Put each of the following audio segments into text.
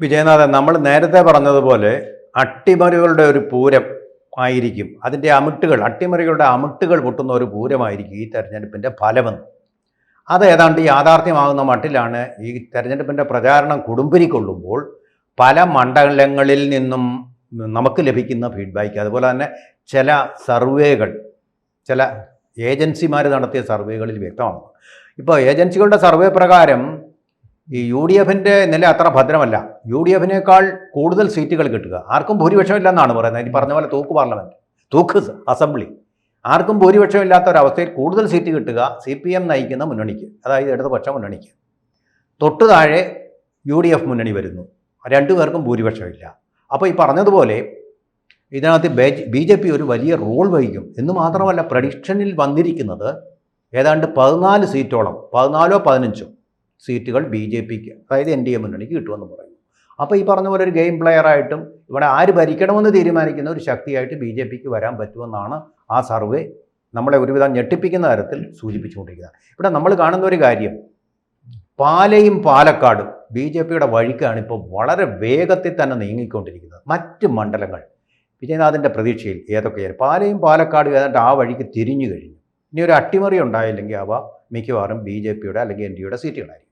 വിജയനാഥൻ, നമ്മൾ നേരത്തെ പറഞ്ഞതുപോലെ അട്ടിമറികളുടെ ഒരു പൂരം ആയിരിക്കും അതിൻ്റെ അട്ടിമറികളുടെ അമിട്ടുകൾ പൊട്ടുന്ന ഒരു പൂരമായിരിക്കും ഈ തെരഞ്ഞെടുപ്പിൻ്റെ ഫലമെന്ന്. അത് ഏതാണ്ട് യാഥാർത്ഥ്യമാകുന്ന മട്ടിലാണ് ഈ തെരഞ്ഞെടുപ്പിൻ്റെ പ്രചാരണം കൊടുമ്പിരിക്കൊള്ളുമ്പോൾ പല മണ്ഡലങ്ങളിൽ നിന്നും നമുക്ക് ലഭിക്കുന്ന ഫീഡ്ബാക്ക്, അതുപോലെ തന്നെ ചില സർവേകൾ, ചില ഏജൻസിമാർ നടത്തിയ സർവേകളിൽ വ്യക്തമാണ്. ഇപ്പോൾ ഏജൻസികളുടെ സർവേ പ്രകാരം ഈ യു ഡി എഫിൻ്റെ നില അത്ര ഭദ്രമല്ല. യു ഡി എഫിനേക്കാൾ കൂടുതൽ സീറ്റുകൾ കിട്ടുക, ആർക്കും ഭൂരിപക്ഷമില്ലെന്നാണ് പറയുന്നത്. ഈ പറഞ്ഞ പോലെ തൂക്ക് പാർലമെൻറ്റ്, തൂക്ക് അസംബ്ലി, ആർക്കും ഭൂരിപക്ഷമില്ലാത്ത ഒരവസ്ഥയിൽ കൂടുതൽ സീറ്റ് കിട്ടുക CPM നയിക്കുന്ന മുന്നണിക്ക്, അതായത് ഇടതുപക്ഷ മുന്നണിക്ക്. തൊട്ടു താഴെ UDF മുന്നണി വരുന്നു, രണ്ടുപേർക്കും ഭൂരിപക്ഷമില്ല. അപ്പോൾ ഈ പറഞ്ഞതുപോലെ ഇതിനകത്ത് BJP ഒരു വലിയ റോൾ വഹിക്കും എന്ന് മാത്രമല്ല, പ്രഡിക്ഷനിൽ വന്നിരിക്കുന്നത് ഏതാണ്ട് 14 സീറ്റോളം, 14ഓ 15ഓ സീറ്റുകൾ BJPക്ക്, അതായത് NDA മുന്നണിക്ക് കിട്ടുമെന്ന് പറയുന്നു. അപ്പോൾ ഈ പറഞ്ഞ പോലെ ഒരു ഗെയിം പ്ലെയറായിട്ടും ഇവിടെ ആര് ഭരിക്കണമെന്ന് തീരുമാനിക്കുന്ന ഒരു ശക്തിയായിട്ട് BJPക്ക് വരാൻ പറ്റുമെന്നാണ് ആ സർവേ നമ്മളെ ഒരുവിധം ഞെട്ടിപ്പിക്കുന്ന തരത്തിൽ സൂചിപ്പിച്ചുകൊണ്ടിരിക്കുന്നത്. ഇവിടെ നമ്മൾ കാണുന്ന ഒരു കാര്യം, പാലയും പാലക്കാടും BJPയുടെ വഴിക്കാണ് ഇപ്പോൾ വളരെ വേഗത്തിൽ തന്നെ നീങ്ങിക്കൊണ്ടിരിക്കുന്നത്. മറ്റ് മണ്ഡലങ്ങൾ വിജയനാഥിൻ്റെ പ്രതീക്ഷയിൽ ഏതൊക്കെയാണ്? പാലയും പാലക്കാടും ഏതാണ്ട് ആ വഴിക്ക് തിരിഞ്ഞു കഴിഞ്ഞു. ഇനി ഒരു അട്ടിമറി ഉണ്ടായില്ലെങ്കിൽ അവ മിക്കവാറും BJPയുടെ അല്ലെങ്കിൽ NDAയുടെ സീറ്റുകളായിരിക്കും.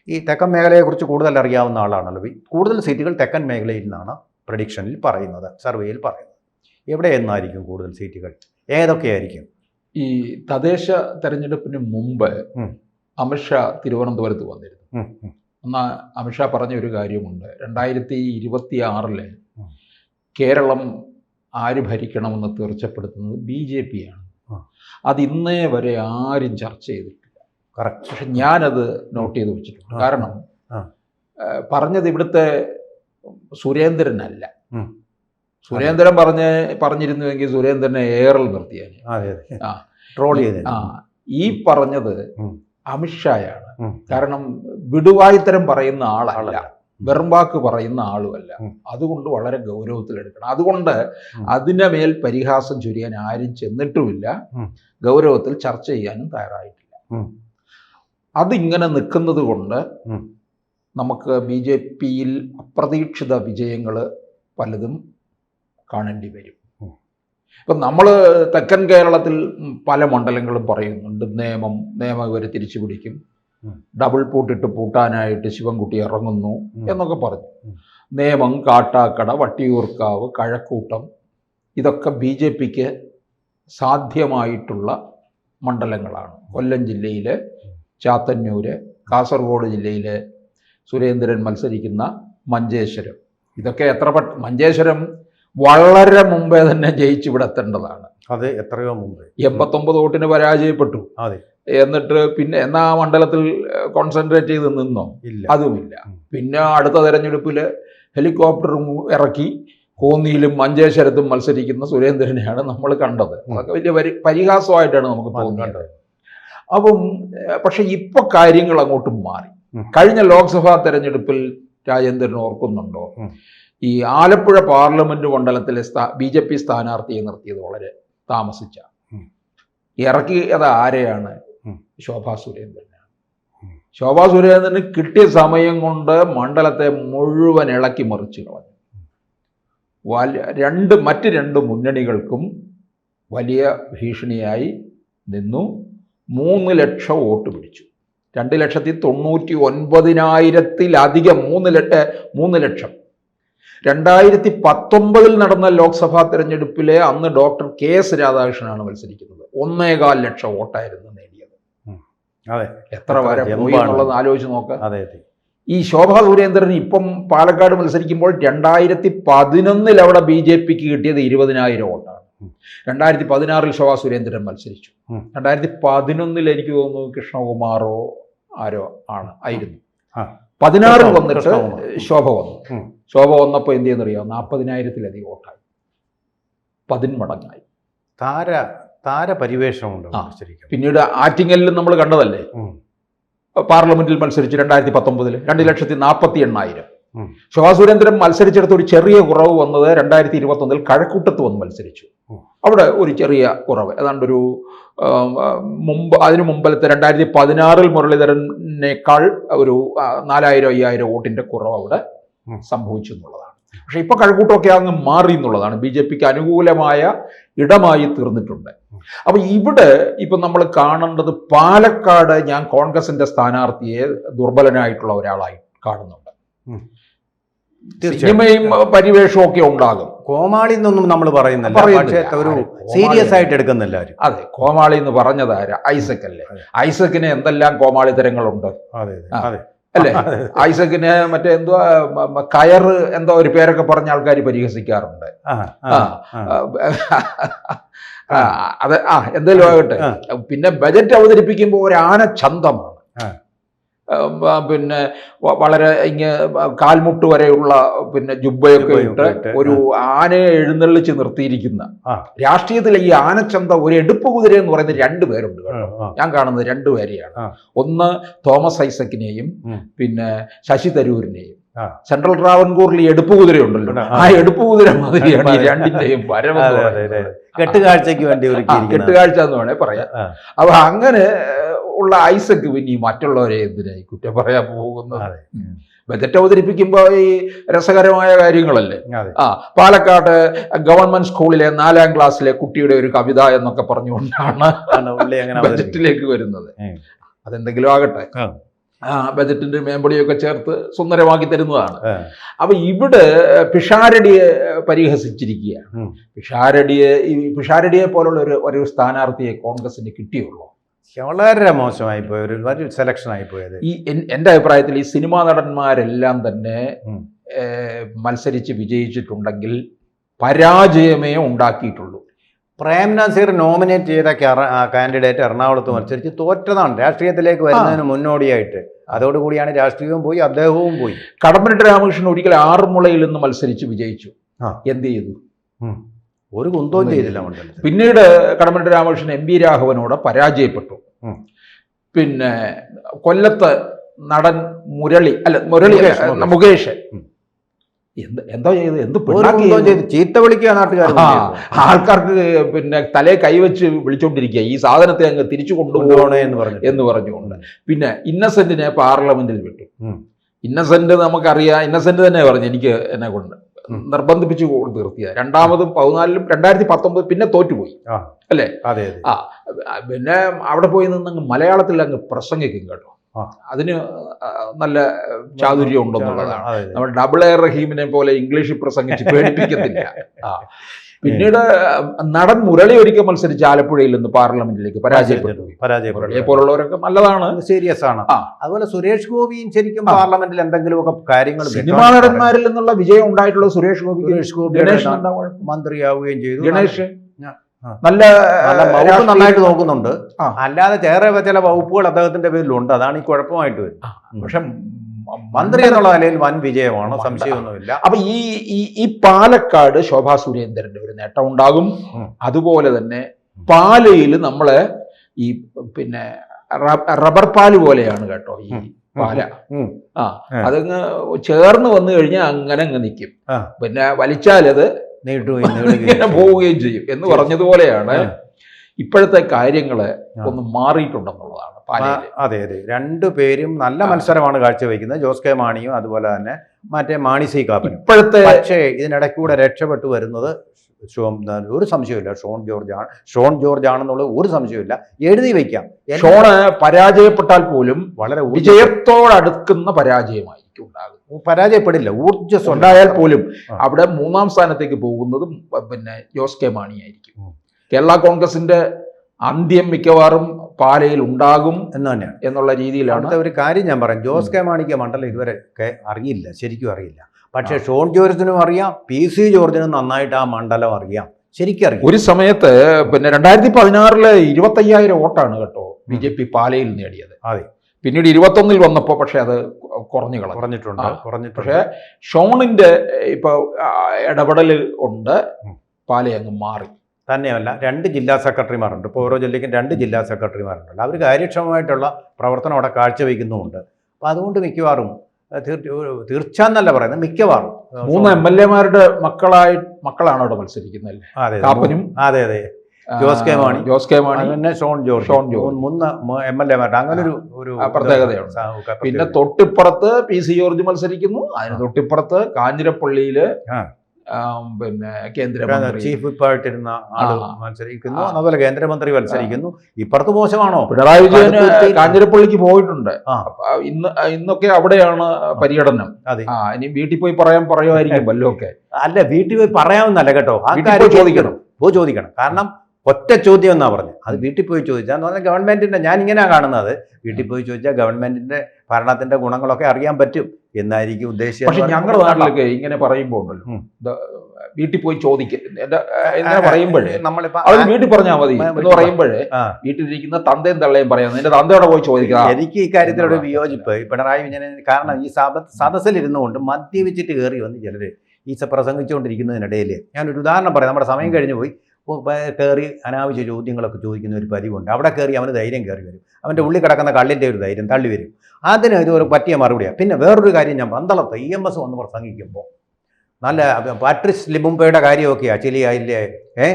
ഈ തെക്കൻ മേഖലയെക്കുറിച്ച് കൂടുതൽ അറിയാവുന്ന ആളാണല്ലോ. കൂടുതൽ സീറ്റുകൾ തെക്കൻ മേഖലയിൽ നിന്നാണ് പ്രഡിക്ഷനിൽ പറയുന്നത്, സർവേയിൽ പറയുന്നത്. എവിടെ എന്നായിരിക്കും കൂടുതൽ സീറ്റുകൾ, ഏതൊക്കെയായിരിക്കും? ഈ തദ്ദേശ തെരഞ്ഞെടുപ്പിന് മുമ്പ് അമിത്ഷാ തിരുവനന്തപുരത്ത് വന്നിരുന്നു. എന്നാൽ അമിത്ഷാ പറഞ്ഞ ഒരു കാര്യമുണ്ട്, 2026 കേരളം ആര് ഭരിക്കണമെന്ന് തീർച്ചപ്പെടുത്തുന്നത് BJP-യാണ്. അത് ഇന്നേ വരെ ആരും ചർച്ച ചെയ്തിട്ടില്ല. കറക്റ്റ്. പക്ഷെ ഞാനത് നോട്ട് ചെയ്ത് വെച്ചിട്ടുണ്ട്. കാരണം പറഞ്ഞത് ഇവിടുത്തെ സുരേന്ദ്രനല്ല. സുരേന്ദ്രൻ പറഞ്ഞിരുന്നുവെങ്കിൽ സുരേന്ദ്രനെ എയറിൽ നിർത്തിയാൽ. ട്രോൾ ചെയ്ത്. ഈ പറഞ്ഞത് അമിത്ഷായാണ്. കാരണം വിടുവായുത്തരം പറയുന്ന ആളല്ല, വെറുമ്പാക്ക് പറയുന്ന ആളുമല്ല. അതുകൊണ്ട് വളരെ ഗൗരവത്തിലെടുക്കണം. അതുകൊണ്ട് അതിൻ്റെ മേൽ പരിഹാസം ചൊരിയാൻ ആരും ചെന്നിട്ടുമില്ല, ഗൗരവത്തിൽ ചർച്ച ചെയ്യാനും തയ്യാറായിട്ടില്ല. അതിങ്ങനെ നിൽക്കുന്നത് കൊണ്ട് നമുക്ക് BJP-യിൽ അപ്രതീക്ഷിത വിജയങ്ങൾ പലതും കാണേണ്ടി വരും. ഇപ്പം നമ്മൾ തെക്കൻ കേരളത്തിൽ പല മണ്ഡലങ്ങളും പറയുന്നുണ്ട്, നിയമം ഇവർ തിരിച്ചു പിടിക്കും, ഡബിൾ പൂട്ടിട്ട് പൂട്ടാനായിട്ട് ശിവൻകുട്ടി ഇറങ്ങുന്നു എന്നൊക്കെ പറഞ്ഞു. നേമം, കാട്ടാക്കട, വട്ടിയൂർക്കാവ്, കഴക്കൂട്ടം, ഇതൊക്കെ BJP-ക്ക് സാധ്യമായിട്ടുള്ള മണ്ഡലങ്ങളാണ്. കൊല്ലം ജില്ലയിലെ ചാത്തന്നൂര്, കാസർഗോഡ് ജില്ലയിലെ സുരേന്ദ്രൻ മത്സരിക്കുന്ന മഞ്ചേശ്വരം, ഇതൊക്കെ മഞ്ചേശ്വരം വളരെ മുമ്പേ തന്നെ ജയിച്ചിവിടെ എത്തേണ്ടതാണ്. അത് എത്രയോ മുമ്പ് 89 വോട്ടിന് പരാജയപ്പെട്ടു. എന്നിട്ട് പിന്നെ ആ മണ്ഡലത്തിൽ കോൺസെൻട്രേറ്റ് ചെയ്ത് നിന്നോ? അതുമില്ല. പിന്നെ അടുത്ത തെരഞ്ഞെടുപ്പിൽ ഹെലികോപ്റ്റർ ഇറക്കി കോന്നിയിലും മഞ്ചേശ്വരത്തും മത്സരിക്കുന്ന സുരേന്ദ്രനെയാണ് നമ്മൾ കണ്ടത്. അതൊക്കെ വലിയ പരിഹാസമായിട്ടാണ് നമുക്ക് തോന്നുന്നത്. അപ്പം പക്ഷെ ഇപ്പൊ കാര്യങ്ങൾ അങ്ങോട്ടും മാറി. കഴിഞ്ഞ ലോക്സഭാ തെരഞ്ഞെടുപ്പിൽ രാജേന്ദ്രൻ ഓർക്കുന്നുണ്ടോ, ഈ ആലപ്പുഴ പാർലമെന്റ് മണ്ഡലത്തിലെ BJP സ്ഥാനാർത്ഥിയെ നിർത്തിയത് വളരെ താമസിച്ച. ഇറക്കിയത് ആരെയാണ്? ശോഭാ സുരേന്ദ്രനാണ്. ശോഭാ സുരേന്ദ്രന് കിട്ടിയ സമയം കൊണ്ട് മണ്ഡലത്തെ മുഴുവൻ ഇളക്കി മറിച്ച് കളഞ്ഞു. മറ്റ് രണ്ട് മുന്നണികൾക്കും വലിയ ഭീഷണിയായി നിന്നു. 3 ലക്ഷം വോട്ട് പിടിച്ചു. 2,99,000-ത്തിലധികം, 3 ലക്ഷം. 2019 നടന്ന ലോക്സഭാ തെരഞ്ഞെടുപ്പിലെ അന്ന് ഡോക്ടർ KS രാധാകൃഷ്ണനാണ് മത്സരിക്കുന്നത്. 1.25 ലക്ഷം വോട്ടായിരുന്നു നേടിയത്. എത്ര വരെ പോയി എന്നുള്ളത് ആലോചിച്ച് നോക്കാം. ഈ ശോഭാ സുരേന്ദ്രൻ ഇപ്പം പാലക്കാട് മത്സരിക്കുമ്പോൾ 2011 അവിടെ BJP-ക്ക് കിട്ടിയത് 20,000 വോട്ടാണ്. 2016 ശോഭാ സുരേന്ദ്രൻ മത്സരിച്ചു. 2011 എനിക്ക് തോന്നുന്നു കൃഷ്ണകുമാറോ ആരോ ആയിരുന്നു. 16 വന്നിട്ട് ശോഭ വന്നു. ശോഭ വന്നപ്പോൾ എന്ത് ചെയ്യുന്നറിയാം, 40,000-ത്തിലധികം വോട്ടായി, 10 മടങ്ങായി. താരപരിവേഷമുണ്ട്. പിന്നീട് ആറ്റിങ്ങലിലും നമ്മൾ കണ്ടതല്ലേ, പാർലമെന്റിൽ മത്സരിച്ചു 2019 2,48,000. ശോഭാ സുരേന്ദ്രൻ മത്സരിച്ചെടുത്ത് ഒരു ചെറിയ കുറവ് വന്നത് 2021 കഴക്കൂട്ടത്ത് വന്ന് മത്സരിച്ചു. അവിടെ ഒരു ചെറിയ കുറവ്, ഏതാണ്ടൊരു അതിനു മുമ്പലത്തെ 2016 മുരളീധരനേക്കാൾ ഒരു 4,000-5,000 വോട്ടിൻ്റെ കുറവ് അവിടെ സംഭവിച്ചു എന്നുള്ളതാണ്. പക്ഷെ ഇപ്പൊ കഴക്കൂട്ടമൊക്കെ അങ്ങ് മാറി എന്നുള്ളതാണ്. BJPക്ക് അനുകൂലമായ ഇടമായി തീർന്നിട്ടുണ്ട്. അപ്പൊ ഇവിടെ ഇപ്പൊ നമ്മൾ കാണേണ്ടത്, പാലക്കാട് ഞാൻ കോൺഗ്രസിന്റെ സ്ഥാനാർത്ഥിയെ ദുർബലനായിട്ടുള്ള ഒരാളായി കാണുന്നുണ്ട്. സിനിമയും പരിവേഷവും ഒക്കെ ഉണ്ടാകും. കോമാളി എന്നൊന്നും നമ്മൾ പറയുന്നില്ല, പക്ഷേ ഒരു സീരിയസ് ആയിട്ട് എടുക്കുന്നില്ല. അതെ, കോമാളി എന്ന് പറഞ്ഞത് ഐസക് അല്ലേ? ഐസക്കിന് എന്തെല്ലാം കോമാളിത്തരങ്ങളുണ്ട് അല്ലേ? ഐസക്കിന് മറ്റേ എന്തോ കയറ് എന്തോ ഒരു പേരൊക്കെ പറഞ്ഞ ആൾക്കാർ പരിഹസിക്കാറുണ്ട്. അത് എന്തേലും ആകട്ടെ. പിന്നെ ബജറ്റ് അവതരിപ്പിക്കുമ്പോൾ ഒരു ആന ചന്തമാണ്. പിന്നെ വളരെ കാൽമുട്ട് വരെയുള്ള പിന്നെ ജുബ്ബയൊക്കെ ഇട്ട് ഒരു ആനയെ എഴുന്നള്ളിച്ച് നിർത്തിയിരിക്കുന്ന രാഷ്ട്രീയത്തിലെ ഈ ആനച്ചന്ത, ഒരു എടുപ്പ് കുതിര എന്ന് പറയുന്നത് 2 പേരുണ്ട് കേട്ടോ. ഞാൻ കാണുന്നത് 2 പേരെയാണ്. ഒന്ന് തോമസ് ഐസക്കിനെയും പിന്നെ ശശി തരൂരിനെയും. സെൻട്രൽ ട്രാവൻകൂറിൽ ഈ എടുപ്പ് കുതിര ഉണ്ടല്ലോ, ആ എടുപ്പ് കുതിര മാതിരിയാണ് ഈ 2ന്റെയും പരമെന്ന്. കെട്ടുകാഴ്ചക്ക് വേണ്ടി കെട്ടുകാഴ്ച എന്ന് വേണേ പറയാം. അപ്പൊ അങ്ങനെ ഉള്ള ഐസക്ക് പിന്നെ മറ്റുള്ളവരെ എന്തിനായി കുറ്റം പറയാൻ പോകുന്നത്? ബജറ്റ് അവതരിപ്പിക്കുമ്പോൾ ഈ രസകരമായ കാര്യങ്ങളല്ലേ. പാലക്കാട് ഗവൺമെന്റ് സ്കൂളിലെ 4ാം ക്ലാസ്സിലെ കുട്ടിയുടെ ഒരു കവിത എന്നൊക്കെ പറഞ്ഞുകൊണ്ടാണ് ബജറ്റിലേക്ക് വരുന്നത്. അതെന്തെങ്കിലും ആകട്ടെ, ബജറ്റിന്റെ മേമ്പടിയൊക്കെ ചേർത്ത് സുന്ദരമാക്കി തരുന്നതാണ്. അപ്പൊ ഇവിടെ പിഷാരടിയെ പരിഹസിച്ചിരിക്കുകയാണ്. പിഷാരടിയെ പോലുള്ള ഒരു സ്ഥാനാർത്ഥിയെ കോൺഗ്രസിന് കിട്ടിയുള്ളൂ. വളരെ മോശമായി പോയ ഒരു സെലക്ഷൻ ആയി പോയത്. എൻ്റെ അഭിപ്രായത്തിൽ ഈ സിനിമാ നടന്മാരെല്ലാം തന്നെ മത്സരിച്ച് വിജയിച്ചിട്ടുണ്ടെങ്കിൽ പരാജയമേ ഉണ്ടാക്കിയിട്ടുള്ളൂ. പ്രേം നസീർ നോമിനേറ്റ് ചെയ്ത കാൻഡിഡേറ്റ് എറണാകുളത്ത് മത്സരിച്ച് തോറ്റതാണ് രാഷ്ട്രീയത്തിലേക്ക് വരുന്നതിന് മുന്നോടിയായിട്ട്. അതോടുകൂടിയാണ് രാഷ്ട്രീയവും പോയി, അദ്ദേഹവും പോയി. കടമ്പനിട്ട രാമകൃഷ്ണൻ ഒരിക്കൽ ആറന്മുളയിൽ നിന്ന് മത്സരിച്ച് വിജയിച്ചു. എന്ത് ചെയ്തു? ഒരു കുന്തവും ചെയ്തില്ല. പിന്നീട് കടമ്പനിട്ട രാമകൃഷ്ണൻ MP രാഘവനോട് പരാജയപ്പെട്ടു. പിന്നെ കൊല്ലത്ത് നടൻ മുകേഷ് എന്താ ചെയ്ത്? ചീത്ത വിളിക്കുക നാട്ടുകാർ. ആൾക്കാർക്ക് പിന്നെ തലേ കൈവച്ച് വിളിച്ചോണ്ടിരിക്കുക, ഈ സാധനത്തെ അങ്ങ് തിരിച്ചു കൊണ്ടുപോകണേ എന്ന് പറഞ്ഞുകൊണ്ട്. പിന്നെ ഇന്നസെന്റിനെ പാർലമെന്റിൽ വിട്ടു. ഇന്നസെന്റ് നമുക്കറിയാം, ഇന്നസെന്റ് തന്നെ പറഞ്ഞു എനിക്ക് എന്നെ കൊണ്ട് നിർബന്ധിപ്പിച്ചു തീർത്തിയ. 2014 2019 പിന്നെ തോറ്റുപോയി അല്ലേ? പിന്നെ അവിടെ പോയി നിന്ന് മലയാളത്തിൽ അങ്ങ് പ്രസംഗിക്കും കേട്ടോ. അതിന് നല്ല ചാതുര്യം ഉണ്ടെന്നുള്ളതാണ്. നമ്മൾ ഡബിൾ എ റഹീമിനെ പോലെ ഇംഗ്ലീഷിൽ പ്രസംഗിച്ച് പേടിപ്പിക്കത്തില്ല. പിന്നീട് നടൻ മുരളി ഒരിക്കൽ മത്സരിച്ച് ആലപ്പുഴയിൽ നിന്ന് പാർലമെന്റിലേക്ക് പരാജയപ്പെട്ടു. മുരളിയെ പോലുള്ളവരൊക്കെ നല്ലതാണ്, സീരിയസ് ആണ്. അതുപോലെ സുരേഷ് ഗോപിയും ശരിക്കും പാർലമെന്റിൽ എന്തെങ്കിലുമൊക്കെ കാര്യങ്ങൾ, സിനിമാ നടന്മാരിൽ നിന്നുള്ള വിജയം ഉണ്ടായിട്ടുള്ള സുരേഷ് ഗോപി മന്ത്രിയാവുകയും ചെയ്തു. ഗണേഷ് നല്ല നന്നായിട്ട് നോക്കുന്നുണ്ട്. അല്ലാതെ വേറെ ചില വകുപ്പുകൾ അദ്ദേഹത്തിന്റെ പേരിലുണ്ട്, അതാണ് ഈ കുഴപ്പമായിട്ട് വരുന്നത്. പക്ഷെ മന്ത്രി എന്നുള്ള നിലയിൽ വൻ വിജയമാണ്, സംശയമൊന്നുമില്ല. അപ്പൊ ഈ പാലക്കാട് ശോഭാ സുരേന്ദ്രന്റെ ഒരു നേട്ടം ഉണ്ടാകും. അതുപോലെ തന്നെ പാലയിൽ നമ്മള് ഈ പിന്നെ റബ്ബർ പാല് പോലെയാണ് കേട്ടോ ഈ പാല. അതങ്ങ് ചേർന്ന് വന്നു കഴിഞ്ഞാൽ അങ്ങനെ അങ്ങ് നിൽക്കും. പിന്നെ വലിച്ചാലത് ഇങ്ങനെ പോവുകയും ചെയ്യും എന്ന് പറഞ്ഞതുപോലെയാണ് ഇപ്പോഴത്തെ കാര്യങ്ങള് ഒന്ന് മാറിയിട്ടുണ്ടെന്നുള്ളതാണ്. അതെ, 2 പേരും നല്ല മത്സരമാണ് കാഴ്ചവെക്കുന്നത്. ജോസ് കെ മാണിയും അതുപോലെ തന്നെ മറ്റേ മാണി സി കാപ്പനും. ഇപ്പോഴത്തെ പക്ഷേ ഇതിനിടയ്ക്കൂടെ രക്ഷപ്പെട്ടു വരുന്നത് ഒരു സംശയമില്ല ഷോൺ ജോർജ് ആണെന്നുള്ളത് ഒരു സംശയമില്ല. എഴുതി വയ്ക്കാം. ഷോണ് പരാജയപ്പെട്ടാൽ പോലും വളരെ വിജയത്തോടടുക്കുന്ന പരാജയമായിരിക്കും ഉണ്ടാകും. പരാജയപ്പെടില്ല, ഊർജ്ജസ്വം ഉണ്ടായാൽ പോലും അവിടെ 3ാം സ്ഥാനത്തേക്ക് പോകുന്നതും പിന്നെ ജോസ് കെ മാണിയായിരിക്കും. കേരള കോൺഗ്രസിന്റെ അന്ത്യം മിക്കവാറും പാലയിൽ ഉണ്ടാകും എന്ന് തന്നെയാണ് എന്നുള്ള രീതിയിലാണ്. ഒരു കാര്യം ഞാൻ പറയാം, ജോസ് കെ മാണിക്ക് മണ്ഡലം ഇതുവരെ അറിയില്ല, ശരിക്കും അറിയില്ല. പക്ഷേ ഷോൺ ജോർജിനും അറിയാം, PC ജോർജിനും നന്നായിട്ട് ആ മണ്ഡലം അറിയാം, ശരിക്കും അറിയാം. ഒരു സമയത്ത് പിന്നെ 2016 25,000 വോട്ടാണ് കേട്ടോ BJP പാലയിൽ നേടിയത്. അതെ, പിന്നീട് 21 വന്നപ്പോൾ പക്ഷെ അത് കുറഞ്ഞിട്ടുണ്ട്. പക്ഷെ ഷോണിന്റെ ഇപ്പൊ ഇടപെടൽ ഉണ്ട്, പാല അങ്ങ് മാറി. തന്നെയല്ല, 2 ജില്ലാ സെക്രട്ടറിമാരുണ്ട്. ഇപ്പോൾ ഓരോ ജില്ലയ്ക്കും 2 ജില്ലാ സെക്രട്ടറിമാരുണ്ട്. അവർ കാര്യക്ഷമമായിട്ടുള്ള പ്രവർത്തനം അവിടെ കാഴ്ചവെക്കുന്നുമുണ്ട്. അപ്പോൾ അതുകൊണ്ട് മിക്കവാറും തീർച്ചയെന്നല്ല പറയുന്നത്, മിക്കവാറും 3 MLA-മാരുടെ മക്കളാണ് അവിടെ മത്സരിക്കുന്നത്. അതെ, കാപ്പനും അതെ ജോസ് കെ മാണി, പിന്നെ ഷോൺ ജോർജ് 3 MLA അങ്ങനെ ഒരു പ്രത്യേകതയുണ്ട്. പിന്നെ തൊട്ടിപ്പുറത്ത് PC ജോർജ് മത്സരിക്കുന്നു. അതിന് തൊട്ടിപ്പുറത്ത് കാഞ്ഞിരപ്പള്ളിയില് പിന്നെ കേന്ദ്രമന്ത്രി ചീഫ് വിപ്പായിട്ടിരുന്ന ആള് മത്സരിക്കുന്നു. അതുപോലെ കേന്ദ്രമന്ത്രി മത്സരിക്കുന്നു. ഇപ്പുറത്ത് മോശമാണോ? പിണറായി വിജയൻ കാഞ്ഞിരപ്പള്ളിക്ക് പോയിട്ടുണ്ട്. ഇന്നൊക്കെ അവിടെയാണ് പര്യടനം. ഇനി വീട്ടിൽ പോയി പറയുമായിരിക്കും വല്ലതൊക്കെ. അല്ല, വീട്ടിൽ പോയി പറയാമെന്നല്ല കേട്ടോ, ചോദിക്കണം. കാരണം ഒറ്റ ചോദ്യം എന്നാ പറഞ്ഞത്. അത് വീട്ടിൽ പോയി ചോദിച്ചാൽ എന്ന് പറഞ്ഞാൽ ഗവൺമെന്റിന്റെ, ഞാൻ ഇങ്ങനെയാ കാണുന്നത്, വീട്ടിൽ പോയി ചോദിച്ചാൽ ഗവൺമെന്റിന്റെ ഭരണത്തിന്റെ ഗുണങ്ങളൊക്കെ അറിയാൻ പറ്റും എന്നായിരിക്കും ഉദ്ദേശിച്ചത്. പക്ഷെ ഞങ്ങളുടെ നാട്ടിലൊക്കെ ഇങ്ങനെ പറയുമ്പോൾ ഉണ്ടല്ലോ, വീട്ടിൽ പോയി ചോദിക്കുക പറയുമ്പോഴേ അത് വീട്ടിൽ പറഞ്ഞാൽ മതി എന്ന് പറയുമ്പോഴേ വീട്ടിലിരിക്കുന്ന തന്തയും തള്ളയും പറയാം, നിന്റെ തന്തയോടെ പോയി ചോദിക്കുക. എനിക്ക് ഈ കാര്യത്തിലൊരു വിയോജിപ്പ് പിണറായി വിജയൻ. കാരണം ഈ സദസ്സിലിരുന്നു കൊണ്ട് മദ്യപിച്ചിട്ട് കയറി വന്ന് ചിലര് ഈ പ്രസംഗിച്ചുകൊണ്ടിരിക്കുന്നതിനിടയിൽ ഞാനൊരു ഉദാഹരണം പറയാം. നമ്മുടെ സമയം കഴിഞ്ഞു പോയി. കയറി അനാവശ്യ ചോദ്യങ്ങളൊക്കെ ചോദിക്കുന്ന ഒരു പതിവുണ്ട്. അവിടെ കയറി അവന് ധൈര്യം കയറി വരും, അവൻ്റെ ഉള്ളിൽ കിടക്കുന്ന കള്ളിൻ്റെ ഒരു ധൈര്യം തള്ളി വരും. അതിന് ഇതൊരു പറ്റിയ മറുപടിയാണ്. പിന്നെ വേറൊരു കാര്യം, ഞാൻ പന്തളത്ത് EMS വന്ന് പ്രസംഗിക്കുമ്പോൾ നല്ല പാട്രിസ് ലിമുംബയുടെ കാര്യമൊക്കെയാണ്, ചിലിയിലെ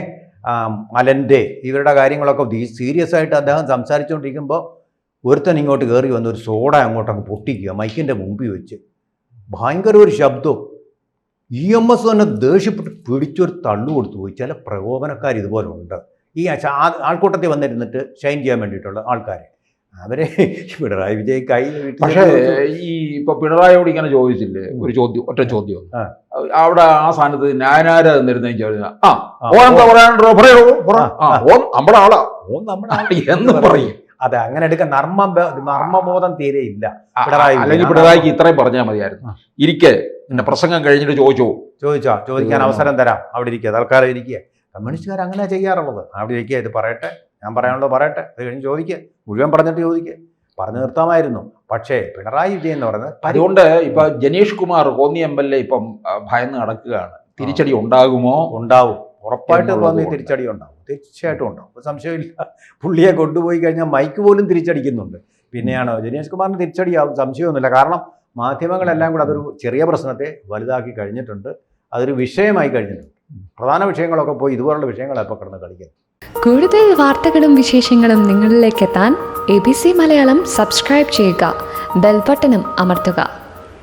അലൻ്റെ ഇവരുടെ കാര്യങ്ങളൊക്കെ സീരിയസ് ആയിട്ട് അദ്ദേഹം സംസാരിച്ചുകൊണ്ടിരിക്കുമ്പോൾ ഒരുത്തൻ ഇങ്ങോട്ട് കയറി വന്ന് ഒരു സോഡ അങ്ങോട്ടങ്ങ് പൊട്ടിക്കുക മൈക്കിൻ്റെ മുമ്പിൽ വെച്ച്. ഭയങ്കര ഒരു ശബ്ദവും. EMS തന്നെ ദേഷ്യപ്പെട്ട് പിടിച്ചൊരു തള്ളു കൊടുത്തു പോയി. ചില പ്രകോപനക്കാർ ഇതുപോലെ ഉണ്ട്. ഈ ആൾക്കൂട്ടത്തിൽ വന്നിരുന്നിട്ട് ഷൈൻ ചെയ്യാൻ വേണ്ടിയിട്ടുള്ള ആൾക്കാർ, അവരെ പിണറായി വിജയൻ കൈ. പക്ഷേ ഈ ഇപ്പൊ പിണറായിയോട് ഇങ്ങനെ ചോദിച്ചില്ലേ ഒരു ചോദ്യം, ഒറ്റ ചോദ്യം, അവിടെ ആ സ്ഥാനത്ത് ഞാനാരാ എന്നിരുന്നെങ്കിൽ എന്ന് പറയും. അതെ, അങ്ങനെ എടുക്കാൻ നർമ്മബോധം തീരെ ഇല്ല അല്ലെങ്കിൽ പിണറായിക്ക് ഇത്രയും പറഞ്ഞാൽ മതിയായിരുന്നു. ഇരിക്കെ പിന്നെ പ്രസംഗം കഴിഞ്ഞിട്ട് ചോദിക്കാൻ അവസരം തരാം, അവിടെ ഇരിക്കുക, തൽക്കാലം ഇരിക്കുക. കമ്മ്യൂണിസ്റ്റുകാർ അങ്ങനെ ചെയ്യാറുള്ളത്. അവിടെ ഇരിക്കുക, ഇത് പറയട്ടെ, ഞാൻ പറയാനുള്ളത് പറയട്ടെ, അത് കഴിഞ്ഞ് ചോദിക്കുക, മുഴുവൻ പറഞ്ഞിട്ട് ചോദിക്കുക, പറഞ്ഞു നിർത്താമായിരുന്നു. പക്ഷേ പിണറായി വിജയൻ എന്ന് പറയുന്നത്. അതുകൊണ്ട് ഇപ്പൊ ജനീഷ് കുമാർ കോന്നി MLA ഇപ്പം ഭയന്ന് നടക്കുകയാണ്. തിരിച്ചടി ഉണ്ടാകുമോ? ഉണ്ടാവും, ഉറപ്പായിട്ട് തോന്നി തിരിച്ചടി ഉണ്ടാവും, തീർച്ചയായിട്ടും ഉണ്ടാവും, സംശയമില്ല. പുള്ളിയെ കൊണ്ടുപോയി കഴിഞ്ഞാൽ മൈക്ക് പോലും തിരിച്ചടിക്കുന്നുണ്ട്. പിന്നെയാണ് ജനീഷ് കുമാറിന് തിരിച്ചടിയാവും, സംശയമൊന്നുമില്ല. കാരണം മാധ്യമങ്ങളെല്ലാം കൂടെ അതൊരു ചെറിയ പ്രശ്നത്തെ വലുതാക്കി കഴിഞ്ഞിട്ടുണ്ട്, അതൊരു വിഷയമായി കഴിഞ്ഞിട്ടുണ്ട്. പ്രധാന വിഷയങ്ങളൊക്കെ പോയി ഇതുപോലുള്ള വിഷയങ്ങളാണ് ഇപ്പോൾ കിടന്ന് കളിക്കുന്നത്. കൂടുതൽ വാർത്തകളും വിശേഷങ്ങളും നിങ്ങളിലേക്ക് എത്താൻ ABC മലയാളം സബ്സ്ക്രൈബ് ചെയ്യുക, ബെൽ ബട്ടണും അമർത്തുക.